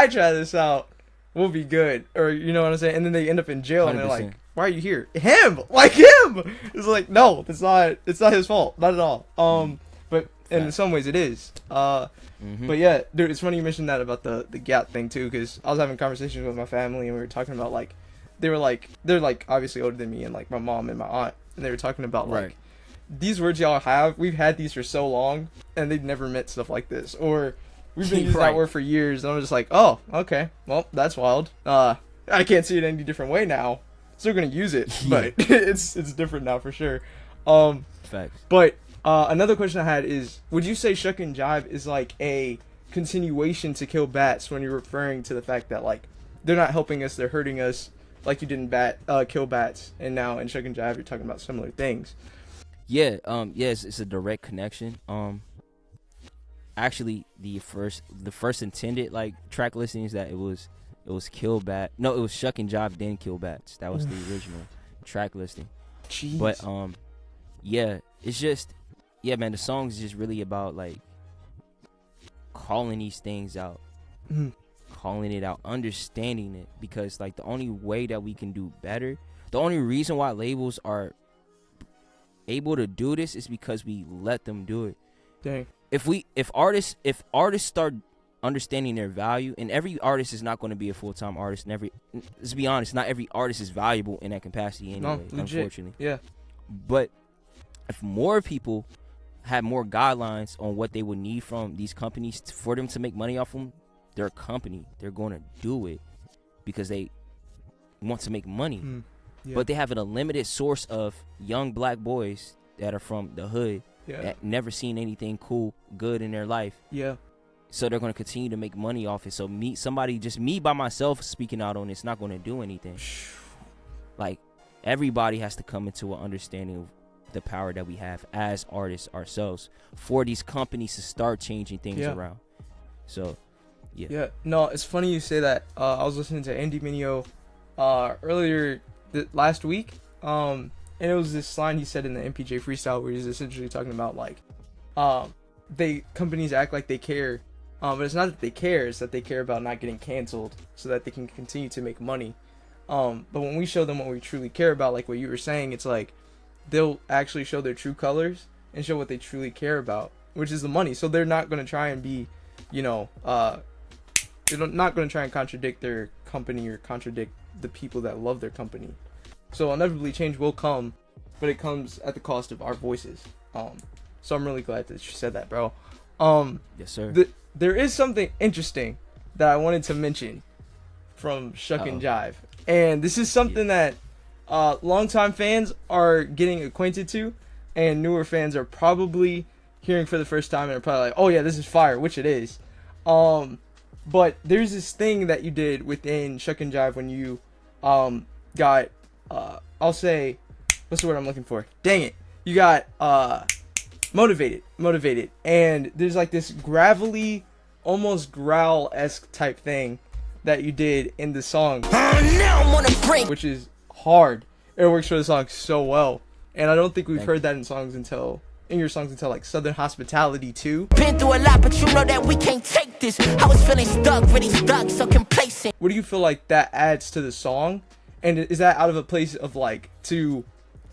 I try this out, we'll be good. Or you know what I'm saying? And then they end up in jail 100%. And they're like, why are you here? Him! Like him! It's like, no, it's not his fault. Not at all. But in some ways it is. But yeah, dude, it's funny you mentioned that about the gap thing too, because I was having conversations with my family and we were talking about like, they're like obviously older than me and like my mom and my aunt, and they were talking about like, these words y'all have, we've had these for so long and they've never meant stuff like this, or we've been using that word for years, and I'm just like, oh, okay, well, that's wild. I can't see it any different way now. Still gonna use it, but it's different now for sure. Facts. But another question I had is, would you say Shuck and Jive is like a continuation to Kill Battz when you're referring to the fact that like they're not helping us, they're hurting us, like you did in Kill Battz, and now in Shuck and Jive you're talking about similar things? Yeah, it's a direct connection. Actually, the first intended like track listings that it was Kill Battz. No, it was Shuck and Jive then Kill Battz. That was the original track listing. Jeez. But yeah, it's just man, the song is just really about like calling these things out, calling it out, understanding it, because like the only way that we can do better, the only reason why labels are able to do this is because we let them do it. Dang. If artists start understanding their value, and every artist is not going to be a full-time artist, and let's be honest, not every artist is valuable in that capacity anyway, unfortunately. Yeah. But if more people had more guidelines on what they would need from these companies for them to make money off them, their company, they're going to do it because they want to make money. Yeah. But they have a limited source of young black boys that are from the hood that never seen anything cool, good in their life. Yeah. So they're going to continue to make money off it. So me by myself speaking out on it's not going to do anything. Like, everybody has to come into an understanding of the power that we have as artists ourselves for these companies to start changing things around. So, yeah. No, it's funny you say that. I was listening to Andy Mineo earlier last week, and it was this line he said in the MPJ freestyle where he's essentially talking about like, companies act like they care, but it's not that they care, it's that they care about not getting canceled so that they can continue to make money. But when we show them what we truly care about, like what you were saying, it's like they'll actually show their true colors and show what they truly care about, which is the money. So they're not going to try and be, they're not going to try and contradict their company or contradict the people that love their company. So inevitably change will come, but it comes at the cost of our voices. So I'm really glad that you said that, bro. Yes, sir. There is something interesting that I wanted to mention from Shuck and Jive. And this is something that longtime fans are getting acquainted to, and newer fans are probably hearing for the first time and are probably like, oh yeah, this is fire, which it is. But there's this thing that you did within Shuck and Jive when you got, I'll say, what's the word I'm looking for? Dang it. You got motivated. And there's like this gravelly, almost growl-esque type thing that you did in the song, which is hard. It works for the song so well, and I don't think we've heard that in your songs until like Southern Hospitality too. Been through a lot, but you know that we can't take this. I was feeling stuck, really stuck, so complacent. What do you feel like that adds to the song, and is that out of a place of like to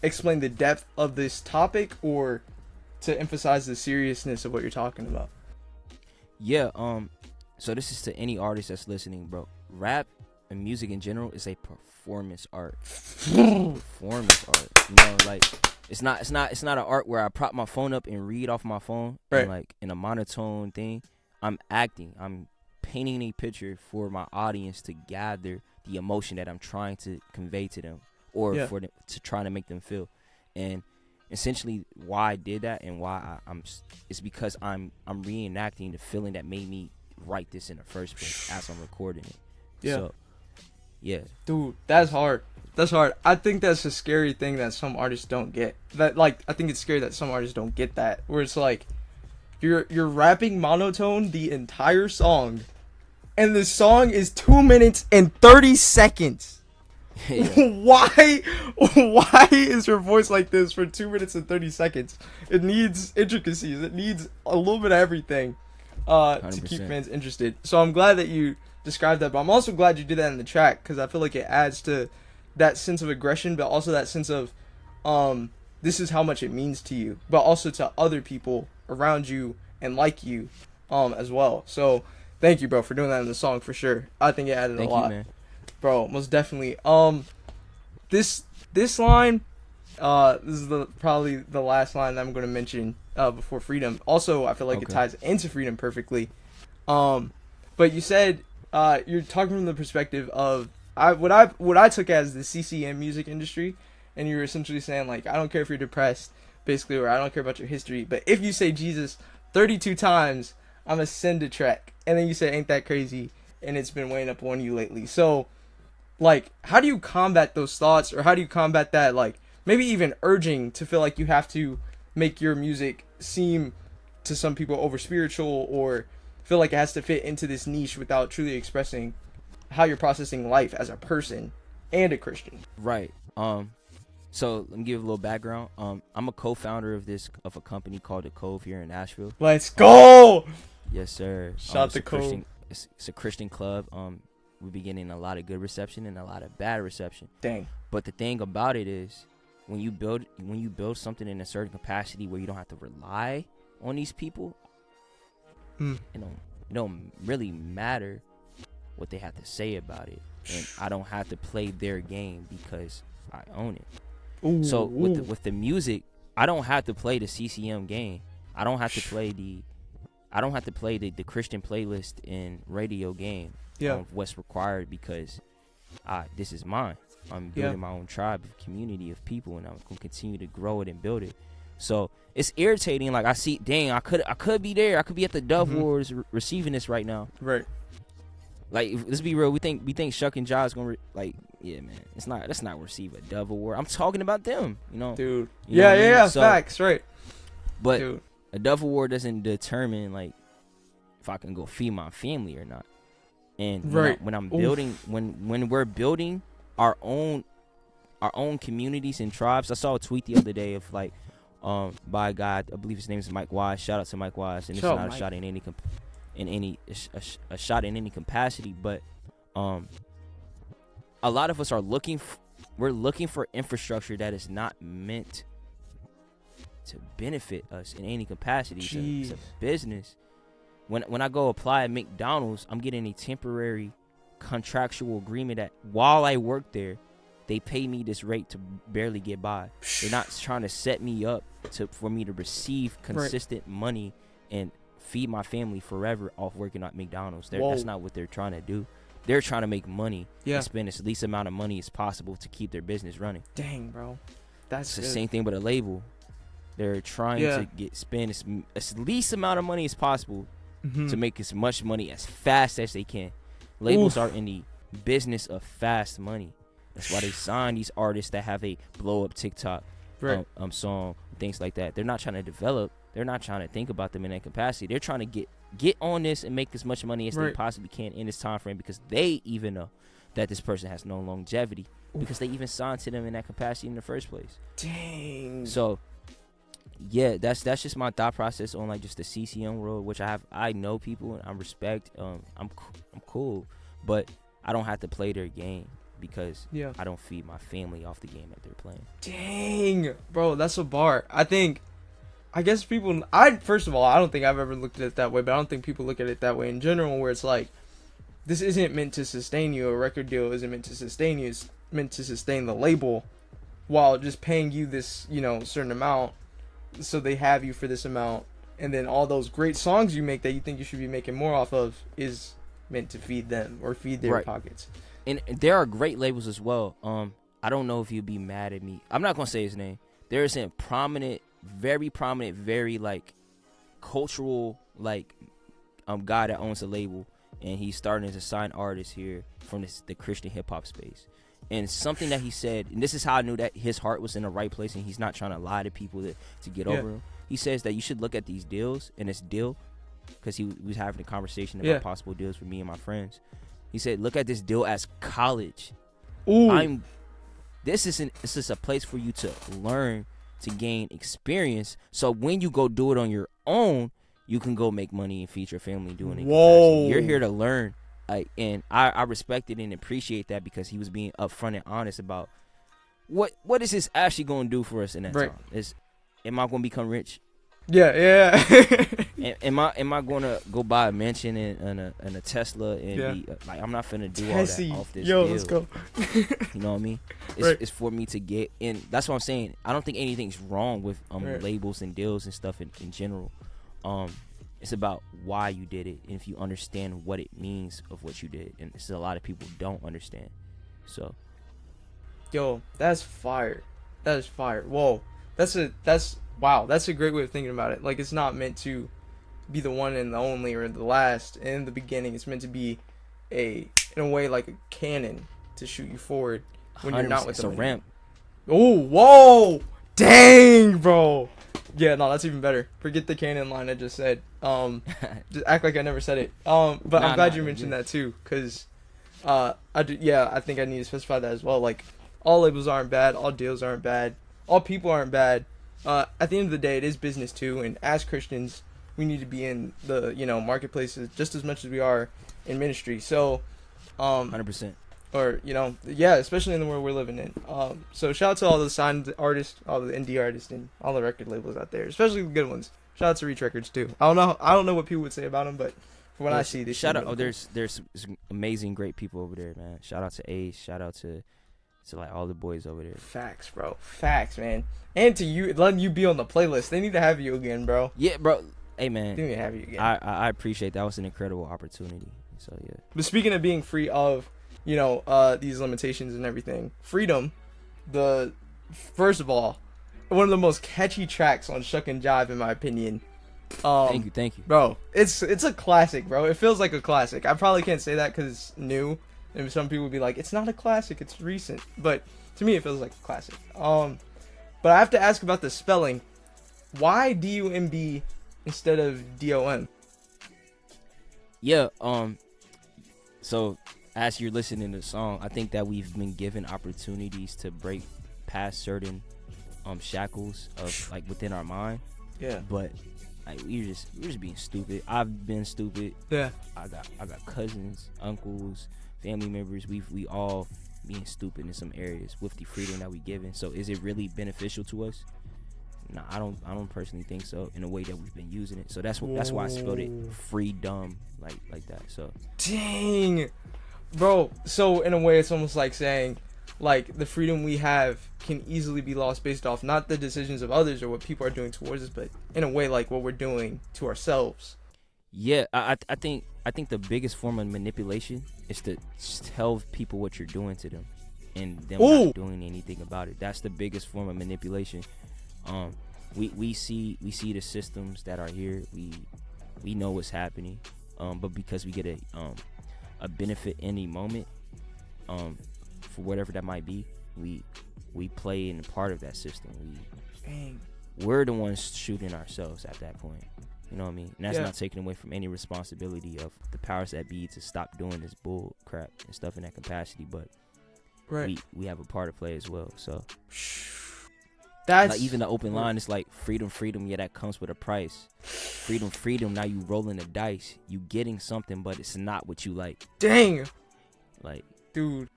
explain the depth of this topic or to emphasize the seriousness of what you're talking about? Yeah, so this is to any artist that's listening, bro. Rap and music in general is a performance art. Performance art. You know, like it's not an art where I prop my phone up and read off my phone, and like in a monotone thing. I'm acting. I'm painting a picture for my audience to gather the emotion that I'm trying to convey to them, or for them to try to make them feel. And essentially, why I did that and why it's because I'm reenacting the feeling that made me write this in the first place as I'm recording it. Yeah. So, yeah. Dude, that's hard. That's hard. I think that's a scary thing that some artists don't get. I think it's scary that some artists don't get that. Where it's like, you're rapping monotone the entire song, and the song is 2 minutes and 30 seconds. Why is your voice like this for 2 minutes and 30 seconds? It needs intricacies. It needs a little bit of everything to keep fans interested. So I'm glad that you describe that. But I'm also glad you did that in the track because I feel like it adds to that sense of aggression, but also that sense of this is how much it means to you, but also to other people around you and like you as well. So thank you, bro, for doing that in the song for sure. I think it added a lot. Man. Bro, most definitely. This line, this is probably the last line that I'm going to mention before Freedom. Also, I feel like it ties into Freedom perfectly. But you said you're talking from the perspective of what I took as the CCM music industry, and you were essentially saying like, I don't care if you're depressed, basically, or I don't care about your history, but if you say Jesus 32 times, I'm gonna send a track. And then you say, ain't that crazy? And it's been weighing up on you lately. So, like, how do you combat those thoughts, or how do you combat that, like, maybe even urging to feel like you have to make your music seem to some people over spiritual, or feel like it has to fit into this niche without truly expressing how you're processing life as a person and a Christian? Right. So let me give a little background. I'm a co-founder of a company called the Cove here in Nashville. Let's go. Yes, sir. Shout to Cove. It's a Christian club. We've been getting a lot of good reception and a lot of bad reception. Dang. But the thing about it is, when you build something in a certain capacity where you don't have to rely on these people, it don't really matter what they have to say about it, and I don't have to play their game because I own it. Ooh, so with the music, I don't have to play the CCM game. I don't have to play the Christian playlist and radio game of what's required, because this is mine. I'm building my own tribe of community of people, and I'm gonna continue to grow it and build it. So it's irritating. Like, I see, dang, I could be there. I could be at the Dove Wars receiving this right now. Right. Like, let's be real. We think Shuck and Jive is gonna yeah, man. Let's not receive a Dove Award. I'm talking about them, you know, dude. You know what I mean? So, facts, right. But dude, a Dove Award doesn't determine like if I can go feed my family or not. And when I'm building, when we're building our own communities and tribes. I saw a tweet the other day of like, by a guy, I believe his name is Mike Wise. Shout out to Mike Wise. And it's not a shot in any shot in any capacity, but a lot of us are looking for infrastructure that is not meant to benefit us in any capacity. It's a business. When I go apply at McDonald's, I'm getting a temporary contractual agreement that while I work there, they pay me this rate to barely get by. They're not trying to set me up for me to receive consistent money and feed my family forever off working at McDonald's. That's not what they're trying to do. They're trying to make money and spend as least amount of money as possible to keep their business running. Dang, bro. That's the same thing with a label. They're trying to spend as least amount of money as possible to make as much money as fast as they can. Labels are in the business of fast money. That's why they sign these artists that have a blow up TikTok song, things like that. They're not trying to develop. They're not trying to think about them in that capacity. They're trying to get on this and make as much money as they possibly can in this time frame, because they even know that this person has no longevity because they even signed to them in that capacity in the first place. Dang. So yeah, that's just my thought process on like just the CCM world, which I know people and I respect. I'm cool, but I don't have to play their game because I don't feed my family off the game that they're playing. Dang, bro, that's a bar. I guess people, first of all, I don't think I've ever looked at it that way, but I don't think people look at it that way in general, where it's like, this isn't meant to sustain you. A record deal isn't meant to sustain you. It's meant to sustain the label while just paying you this, certain amount, so they have you for this amount. And then all those great songs you make that you think you should be making more off of is meant to feed them or feed their pockets. And there are great labels as well. I don't know if you'd be mad at me. I'm not going to say his name. There is a very prominent, very like cultural like guy that owns a label, and he's starting to sign artists here from the Christian hip hop space. And something that he said, and this is how I knew that his heart was in the right place and he's not trying to lie to people to get over him. He says that you should look at these deals, and this deal, because he was having a conversation about possible deals for me and my friends. He said, look at this deal as college. Ooh. This is a place for you to learn, to gain experience, so when you go do it on your own, you can go make money and feed your family doing it. Whoa. You're here to learn. Like, and I respected and appreciate that because he was being upfront and honest about what is this actually going to do for us in that time. Am I going to become rich? Yeah. Am I going to go buy a mansion and a Tesla and be like, I'm not finna do all that off this deal. Let's go. You know what I mean? It's for me to get in. That's what I'm saying. I don't think anything's wrong with labels and deals and stuff in general. It's about why you did it and if you understand what it means of what you did, and it's a lot of people don't understand. So, yo, that's fire. That is fire. Whoa, that's wow. That's a great way of thinking about it. Like, it's not meant to be the one and the only or the last. In the beginning, it's meant to be in a way, like a cannon to shoot you forward when you're not with them. It's a ramp. Oh, whoa, dang, bro. Yeah, no, that's even better. Forget the cannon line I just said. Just act like I never said it. But I'm glad you mentioned that too, because I think I need to specify that as well. Like, all labels aren't bad, all deals aren't bad, all people aren't bad. At the end of the day, it is business too, and as Christians, we need to be in the marketplaces just as much as we are in ministry. So, 100%. Or especially in the world we're living in. So shout out to all the signed artists, all the indie artists, and all the record labels out there, especially the good ones. Shout out to Reach Records too. I don't know what people would say about them, but from what I see, they shout out. Oh, there's some amazing, great people over there, man. Shout out to Ace. Shout out to like all the boys over there. Facts, bro. Facts, man. And to you, letting you be on the playlist. They need to have you again, bro. Yeah, bro. Hey, man. They need to have you again. I appreciate that. That was an incredible opportunity. So yeah. But speaking of being free of these limitations and everything, freedom, first of all, one of the most catchy tracks on Shuck and Jive, in my opinion. Thank you, bro. It's a classic, bro. It feels like a classic. I probably can't say that because it's new, and some people would be like, it's not a classic, it's recent. But to me, it feels like a classic. But I have to ask about the spelling. Why D-U-M-B instead of D-O-M? Yeah. So, as you're listening to the song, I think that we've been given opportunities to break past certain shackles of like within our mind. Yeah. But like we're just being stupid. I've been stupid. Yeah. I got cousins, uncles, family members. We all being stupid in some areas with the freedom that we given. So is it really beneficial to us? No, I don't personally think so. In a way that we've been using it. So that's why I spelled it freedom like that. So dang. Bro, so in a way it's almost like saying like the freedom we have can easily be lost based off not the decisions of others or what people are doing towards us, but in a way like what we're doing to ourselves. Yeah, I think the biggest form of manipulation is to tell people what you're doing to them and them not doing anything about it. That's the biggest form of manipulation. We see the systems that are here. We know what's happening. But because we get a benefit in the moment, for whatever that might be, we play in part of that system. We're the ones shooting ourselves at that point. You know what I mean? And that's not taken away from any responsibility of the powers that be to stop doing this bull crap and stuff in that capacity. But we have a part to play as well. So that's like even the open line is like freedom. Yeah, that comes with a price. Freedom. Now you rolling the dice. You getting something, but it's not what you like. Dang. Like, dude.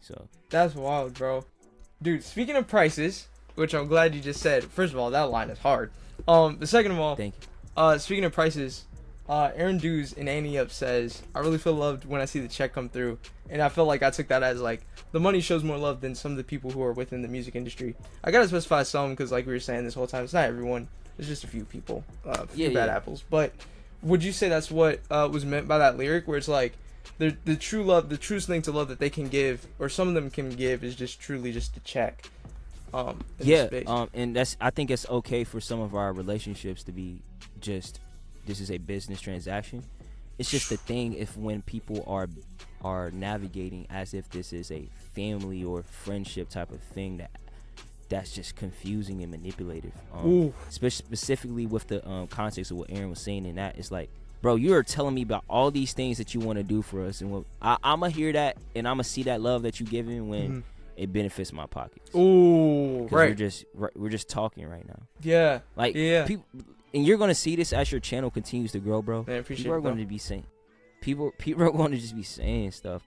So that's wild, bro. Dude, speaking of prices, which I'm glad you just said. First of all, that line is hard. The second of all, thank you. Speaking of prices, Aaron Dews in Annie Up says, I really feel loved when I see the check come through. And I felt like I took that as like, the money shows more love than some of the people who are within the music industry. I gotta specify some because like we were saying this whole time, it's not everyone. It's just a few people, bad apples. But would you say that's what was meant by that lyric, where it's like, the true love, the truest thing to love that they can give, or some of them can give, is just truly just a check. And I think it's okay for some of our relationships to be just, this is a business transaction. It's just the thing if when people are navigating as if this is a family or friendship type of thing, that's just confusing and manipulative. Specifically with the context of what Aaron was saying in that, it's like, bro, you are telling me about all these things that you want to do for us, and I'ma hear that and I'ma see that love that you giving when it benefits my pockets. Right. We're just talking right now. Yeah. Like, people, and you're gonna see this as your channel continues to grow, bro. I appreciate people are it, going to be saying, people are going to just be saying stuff, bro.